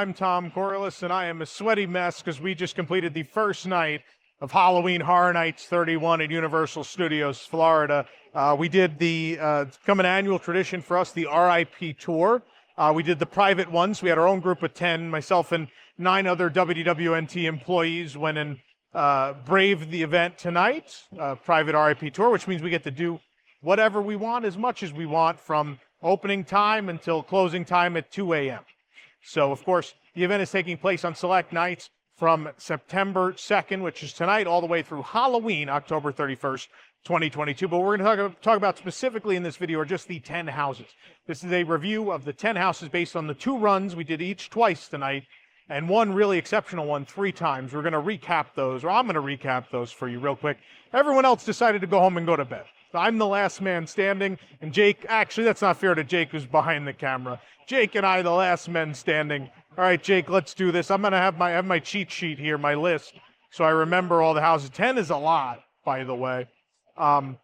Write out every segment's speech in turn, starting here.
I'm Tom Corliss, and I am a sweaty mess because we just completed the first night of Halloween Horror Nights 31 at Universal Studios, Florida. We did it's become an annual tradition for us, the RIP tour. We did the private ones. We had our own group of 10, myself and 9 other WDWNT employees went and braved the event tonight, private RIP tour, which means we get to do whatever we want, as much as we want, from opening time until closing time at 2 a.m. So, of course, the event is taking place on select nights from September 2nd, which is tonight, all the way through Halloween, October 31st, 2022. But we're going to talk about specifically in this video are just the 10 houses. This is a review of the 10 houses based on the 2 runs we did each twice tonight, and one really exceptional one 3 times. We're going to recap those, or I'm going to recap those for you real quick. Everyone else decided to go home and go to bed. I'm the last man standing, and Jake, actually, that's not fair to Jake, who's behind the camera. Jake and I, the last men standing. All right, Jake, let's do this. I'm going to have my cheat sheet here, my list, so I remember all the houses. 10 is a lot, by the way. I'm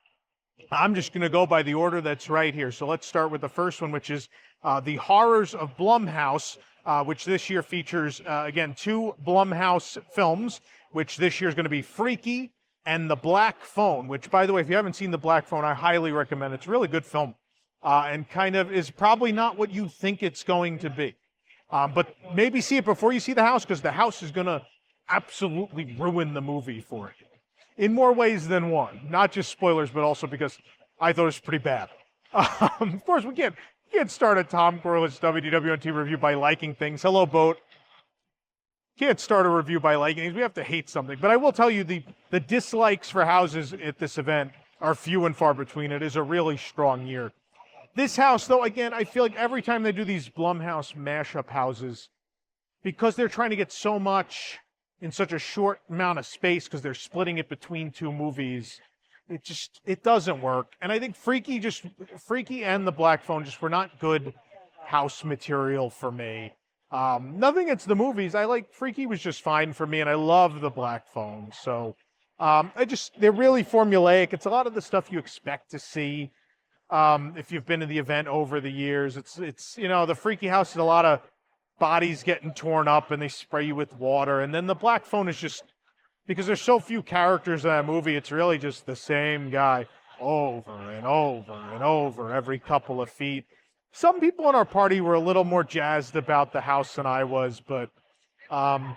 just going to go by the order that's right here. So let's start with the first one, which is The Horrors of Blumhouse, which this year features, again, 2 Blumhouse films, which this year is going to be Freaky and The Black Phone, which, by the way, if you haven't seen The Black Phone, I highly recommend it. It's a really good film, and kind of is probably not what you think it's going to be. But maybe see it before you see the house, because the house is going to absolutely ruin the movie for you in more ways than one. Not just spoilers, but also because I thought it was pretty bad. Of course, we can't start a Tom Corliss WDWNT review by liking things. Hello, Boat. Can't start a review by liking things. We have to hate something. But I will tell you, the dislikes for houses at this event are few and far between. It is a really strong year. This house, though, again, I feel like every time they do these Blumhouse mashup houses, because they're trying to get so much in such a short amount of space, because they're splitting it between 2 movies, it doesn't work. And I think Freaky and The Black Phone just were not good house material for me. Nothing against the movies. Freaky was just fine for me, and I love The Black Phone. So they're really formulaic. It's a lot of the stuff you expect to see if you've been to the event over the years. It's the Freaky house is a lot of bodies getting torn up and they spray you with water. And then The Black Phone is just, because there's so few characters in that movie, it's really just the same guy over and over and over every couple of feet. Some people in our party were a little more jazzed about the house than I was, but I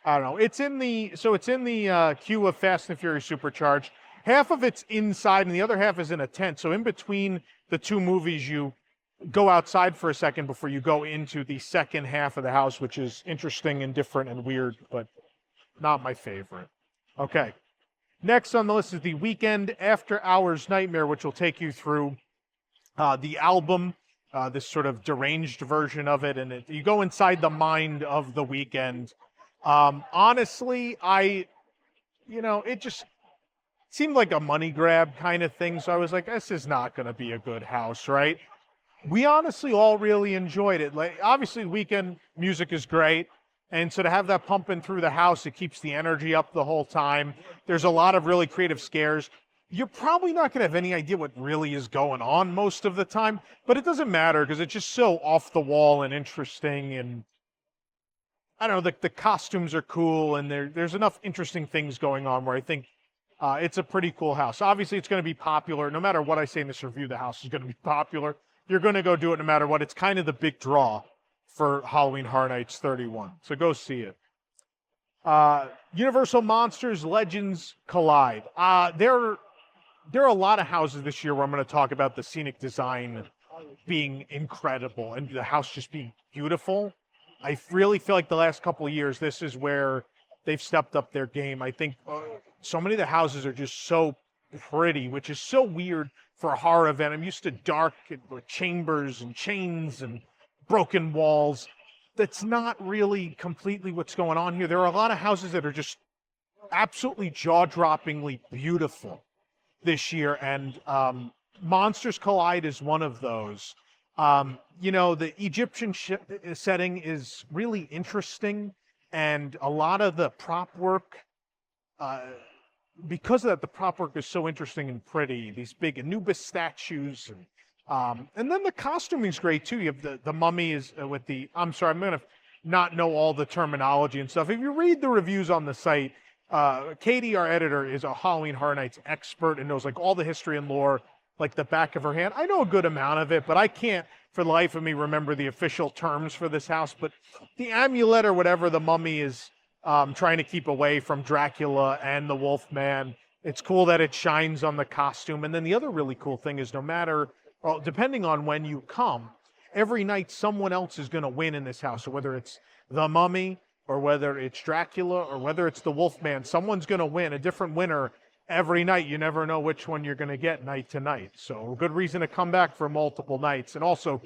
don't know. It's in the queue of Fast and Furious Supercharged. Half of it's inside and the other half is in a tent. So in between the 2 movies, you go outside for a second before you go into the second half of the house, which is interesting and different and weird, but not my favorite. Okay. Next on the list is the Weeknd After Hours Nightmare, which will take you through the album, this sort of deranged version of it, and you go inside the mind of the Weeknd. Honestly, it just seemed like a money grab kind of thing, so I was like, this is not going to be a good house, right? We honestly all really enjoyed it. Like, obviously, Weeknd music is great, and so to have that pumping through the house, it keeps the energy up the whole time. There's a lot of really creative scares. You're probably not going to have any idea what really is going on most of the time, but it doesn't matter because it's just so off the wall and interesting, and I don't know, the costumes are cool, and there's enough interesting things going on where I think it's a pretty cool house. Obviously, it's going to be popular. No matter what I say in this review, the house is going to be popular. You're going to go do it no matter what. It's kind of the big draw for Halloween Horror Nights 31. So go see it. Universal Monsters Legends Collide. There are a lot of houses this year where I'm going to talk about the scenic design being incredible and the house just being beautiful. I really feel like the last couple of years, this is where they've stepped up their game. I think so many of the houses are just so pretty, which is so weird for a horror event. I'm used to dark chambers and chains and broken walls. That's not really completely what's going on here. There are a lot of houses that are just absolutely jaw-droppingly beautiful this year, and Monsters Collide is one of those. The Egyptian setting is really interesting, and a lot of the prop work, because of that, the prop work is so interesting and pretty. These big Anubis statues, and then the costuming's great too. You have the mummy is with the. I'm sorry, I'm gonna not know all the terminology and stuff. If you read the reviews on the site, Katie, our editor, is a Halloween Horror Nights expert and knows like all the history and lore like the back of her hand. I know a good amount of it, but I can't for the life of me remember the official terms for this house. But the amulet or whatever the mummy is trying to keep away from Dracula and the Wolfman, it's cool that it shines on the costume. And then the other really cool thing is no matter, well, depending on when you come, every night someone else is going to win in this house. So whether it's the mummy or whether it's Dracula or whether it's the Wolfman, someone's going to win, a different winner every night. You never know which one you're going to get night to night. So a good reason to come back for multiple nights. And also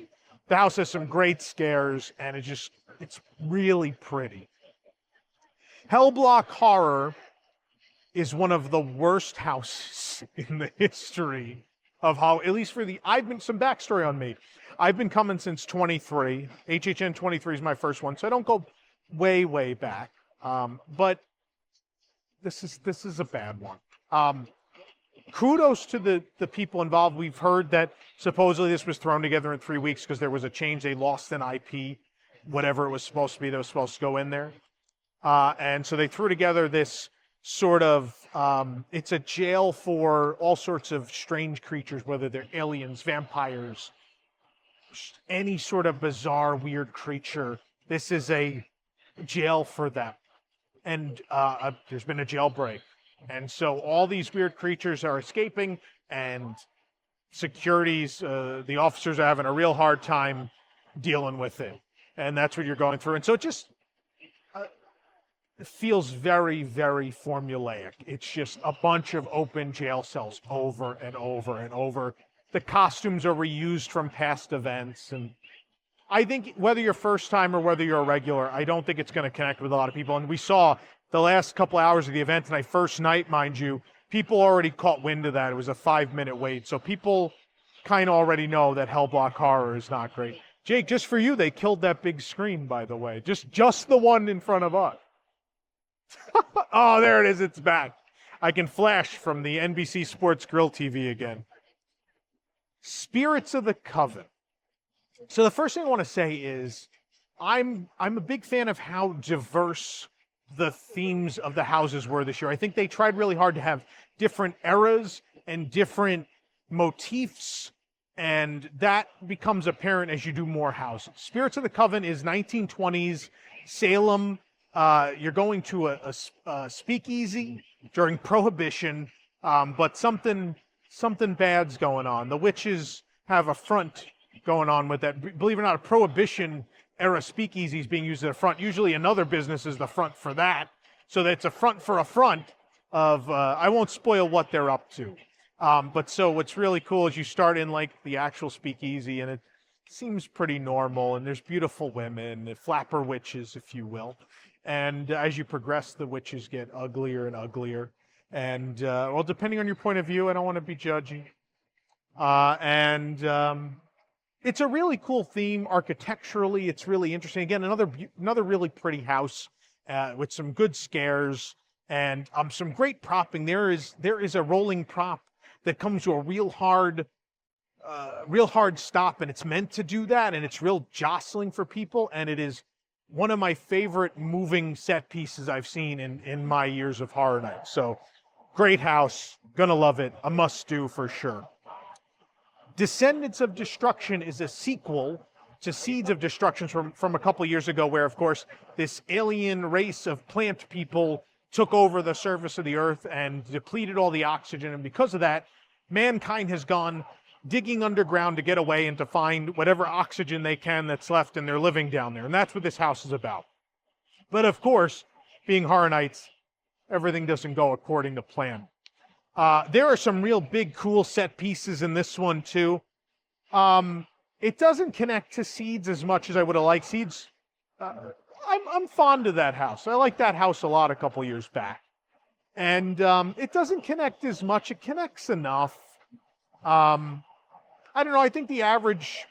the house has some great scares and it's really pretty. Hellblock Horror is one of the worst houses in the history of how, at least for some backstory on me. I've been coming since 23. HHN 23 is my first one, so I don't go way, way back. But this is a bad one. Kudos to the people involved. We've heard that supposedly this was thrown together in 3 weeks because there was a change. They lost an IP, whatever it was supposed to be that was supposed to go in there. And so they threw together this sort of, it's a jail for all sorts of strange creatures, whether they're aliens, vampires, any sort of bizarre, weird creature. This is a jail for them. And there's been a jailbreak. And so all these weird creatures are escaping, and the officers are having a real hard time dealing with it. And that's what you're going through. And so it just feels very, very formulaic. It's just a bunch of open jail cells over and over and over. The costumes are reused from past events. And I think whether you're first time or whether you're a regular, I don't think it's going to connect with a lot of people. And we saw the last couple hours of the event tonight, first night, mind you, people already caught wind of that. It was a 5-minute wait. So people kind of already know that Hellblock Horror is not great. Jake, just for you, they killed that big screen, by the way. Just the one in front of us. Oh, there it is. It's back. I can flash from the NBC Sports Grill TV again. Spirits of the Coven. So the first thing I want to say is I'm a big fan of how diverse the themes of the houses were this year. I think they tried really hard to have different eras and different motifs, and that becomes apparent as you do more houses. Spirits of the Coven is 1920s Salem. You're going to a speakeasy during Prohibition, but something bad's going on. The witches have a front going on with that. Believe it or not, a Prohibition era speakeasy is being used as a front. Usually another business is the front for that. So that's a front for a front of, I won't spoil what they're up to. But so what's really cool is you start in like the actual speakeasy and it seems pretty normal, and there's beautiful women, flapper witches, if you will. And as you progress, the witches get uglier and uglier. And, well, depending on your point of view, I don't want to be judgy. It's a really cool theme architecturally. It's really interesting. Again, another really pretty house with some good scares and some great propping. There is a rolling prop that comes to a real hard stop, and it's meant to do that, and it's real jostling for people, and it is one of my favorite moving set pieces I've seen in my years of horror nights. So great house, gonna love it, a must-do for sure. Descendants of Destruction is a sequel to Seeds of Destruction from a couple years ago, where, of course, this alien race of plant people took over the surface of the earth and depleted all the oxygen. And because of that, mankind has gone digging underground to get away and to find whatever oxygen they can that's left, and they're living down there. And that's what this house is about. But, of course, being Horror Nights, everything doesn't go according to plan. There are some real big, cool set pieces in this one, too. It doesn't connect to Seeds as much as I would have liked. Seeds, I'm fond of that house. I liked that house a lot a couple years back. And it doesn't connect as much. It connects enough. I don't know. I think the average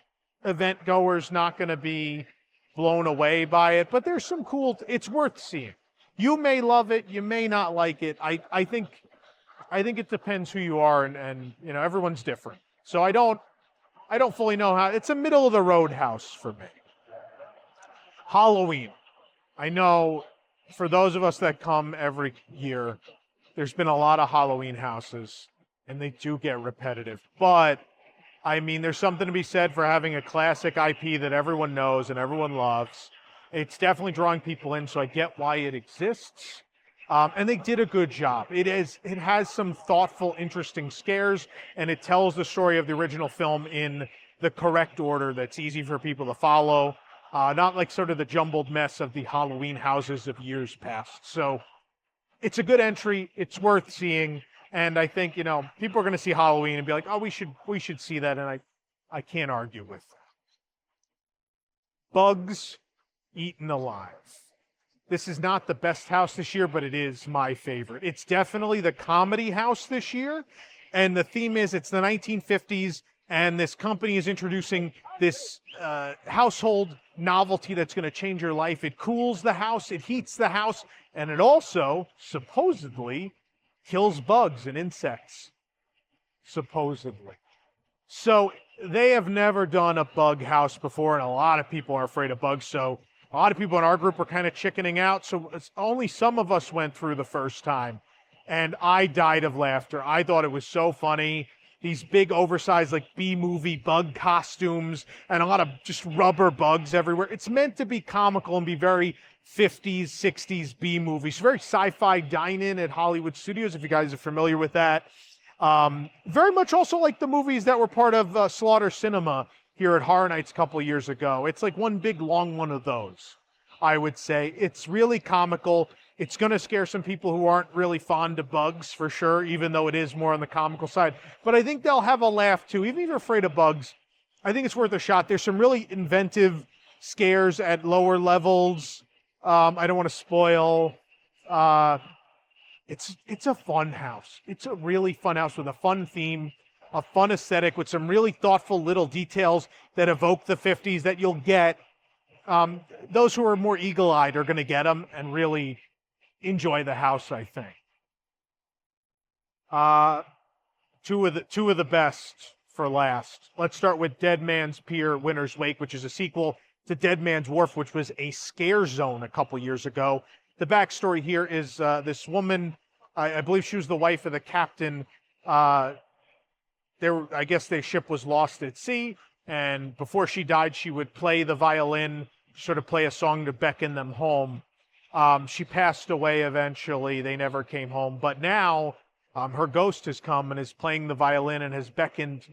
event goer is not going to be blown away by it. But there's some cool... It's worth seeing. You may love it. You may not like it. I think it depends who you are, and you know, everyone's different. So I don't fully know how. It's a middle of the road house for me. Halloween. I know for those of us that come every year, there's been a lot of Halloween houses, and they do get repetitive. But, I mean, there's something to be said for having a classic IP that everyone knows and everyone loves. It's definitely drawing people in, so I get why it exists. And they did a good job. It has some thoughtful, interesting scares, and it tells the story of the original film in the correct order that's easy for people to follow. Not like sort of the jumbled mess of the Halloween houses of years past. So it's a good entry. It's worth seeing. And I think, people are going to see Halloween and be like, oh, we should see that. And I can't argue with that. Bugs Eaten Alive. This is not the best house this year, but it is my favorite. It's definitely the comedy house this year. And the theme is it's the 1950s, and this company is introducing this household novelty that's going to change your life. It cools the house, it heats the house, and it also, supposedly, kills bugs and insects. Supposedly. So they have never done a bug house before, and a lot of people are afraid of bugs, so a lot of people in our group were kind of chickening out, so it's only some of us went through the first time. And I died of laughter. I thought it was so funny. These big, oversized, like B-movie bug costumes and a lot of just rubber bugs everywhere. It's meant to be comical and be very 50s, 60s B-movies. Very sci-fi dine-in at Hollywood Studios, if you guys are familiar with that. Very much also like the movies that were part of Slaughter Cinema here at Horror Nights a couple of years ago. It's like one big, long one of those, I would say. It's really comical. It's going to scare some people who aren't really fond of bugs, for sure, even though it is more on the comical side. But I think they'll have a laugh, too. Even if you're afraid of bugs, I think it's worth a shot. There's some really inventive scares at lower levels. I don't want to spoil. It's a fun house. It's a really fun house with a fun theme, a fun aesthetic, with some really thoughtful little details that evoke the 50s that you'll get. Those who are more eagle-eyed are going to get them and really enjoy the house, I think. Two of the best for last. Let's start with Dead Man's Pier, Winter's Wake, which is a sequel to Dead Man's Wharf, which was a scare zone a couple years ago. The backstory here is this woman, I believe she was the wife of the captain. I guess their ship was lost at sea, and before she died, she would play the violin, sort of play a song to beckon them home. She passed away eventually. They never came home. But now her ghost has come and is playing the violin and has beckoned.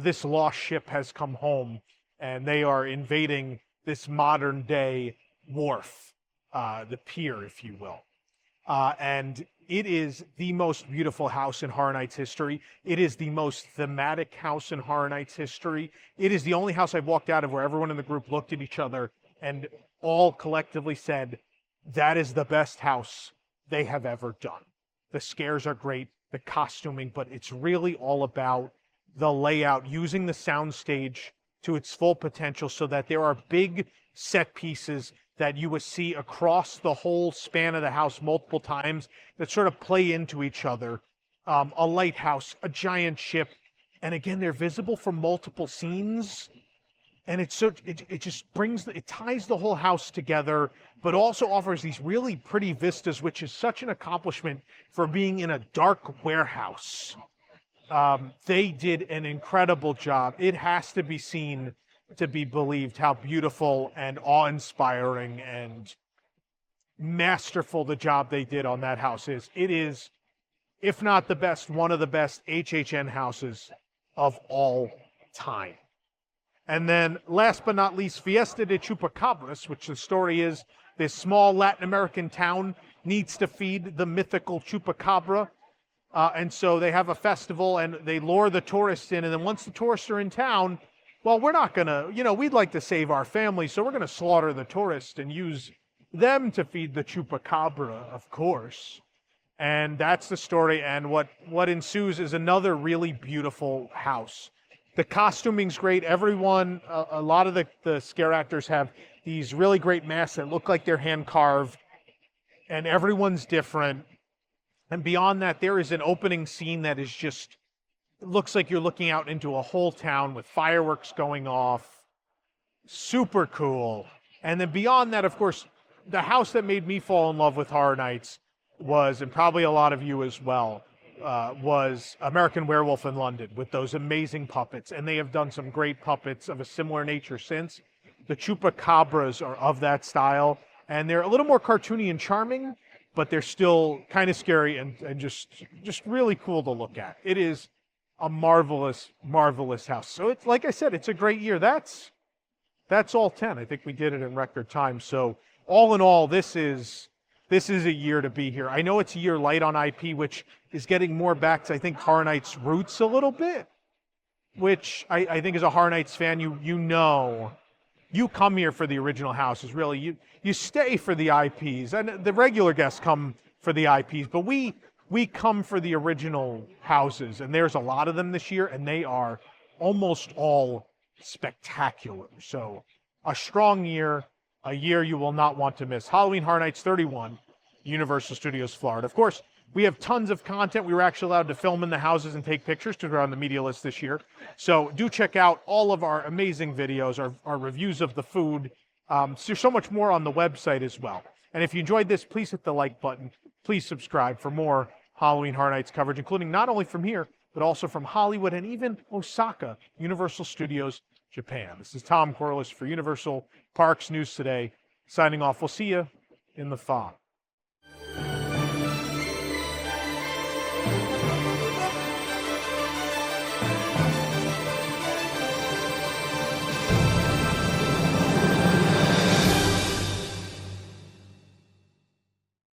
This lost ship has come home, and they are invading this modern day wharf, the pier, if you will. And it is the most beautiful house in Horror Nights history. It is the most thematic house in Horror Nights history. It is the only house I've walked out of where everyone in the group looked at each other and all collectively said, that is the best house they have ever done. The scares are great, the costuming, but it's really all about the layout, using the soundstage to its full potential so that there are big set pieces that you would see across the whole span of the house multiple times that sort of play into each other. A lighthouse, a giant ship, and again, they're visible from multiple scenes. And it just ties the whole house together, but also offers these really pretty vistas, which is such an accomplishment for being in a dark warehouse. They did an incredible job. It has to be seen to be believed how beautiful and awe-inspiring and masterful the job they did on that house is. It is, if not the best, one of the best HHN houses of all time. And then, last but not least, Fiesta De Chubacabras, which the story is this small Latin American town needs to feed the mythical chupacabra. And so they have a festival and they lure the tourists in. And then once the tourists are in town, well, we're not going to, we'd like to save our family, so we're going to slaughter the tourists and use them to feed the chupacabra, of course. And that's the story. And what ensues is another really beautiful house. The costuming's great. Everyone, a lot of the scare actors have these really great masks that look like they're hand-carved, and everyone's different. And beyond that, there is an opening scene that is just, it looks like you're looking out into a whole town with fireworks going off. Super cool. And then beyond that, of course, the house that made me fall in love with Horror Nights was, and probably a lot of you as well, was American Werewolf in London with those amazing puppets. And they have done some great puppets of a similar nature since. The Chupacabras are of that style, and they're a little more cartoony and charming, but they're still kind of scary and just really cool to look at. It is a marvelous, marvelous house. So it's, like I said, it's a great year. That's all 10. I think we did it in record time. So all in all, this is a year to be here. I know it's a year light on IP, which is getting more back to, I think, Horror Nights' roots a little bit, which I think as a Horror Nights fan, you know, you come here for the original houses, really. You stay for the IPs, and the regular guests come for the IPs, but we come for the original houses, and there's a lot of them this year, and they are almost all spectacular. So a strong year, a year you will not want to miss. Halloween Horror Nights 31, Universal Studios Florida. Of course, we have tons of content. We were actually allowed to film in the houses and take pictures because we're on the media list this year. So do check out all of our amazing videos, our reviews of the food. There's so much more on the website as well. And if you enjoyed this, please hit the like button. Please subscribe for more Halloween Horror Nights coverage, including not only from here, but also from Hollywood and even Osaka, Universal Studios, Japan. This is Tom Corliss for Universal Parks News Today, signing off. We'll see you in the fog.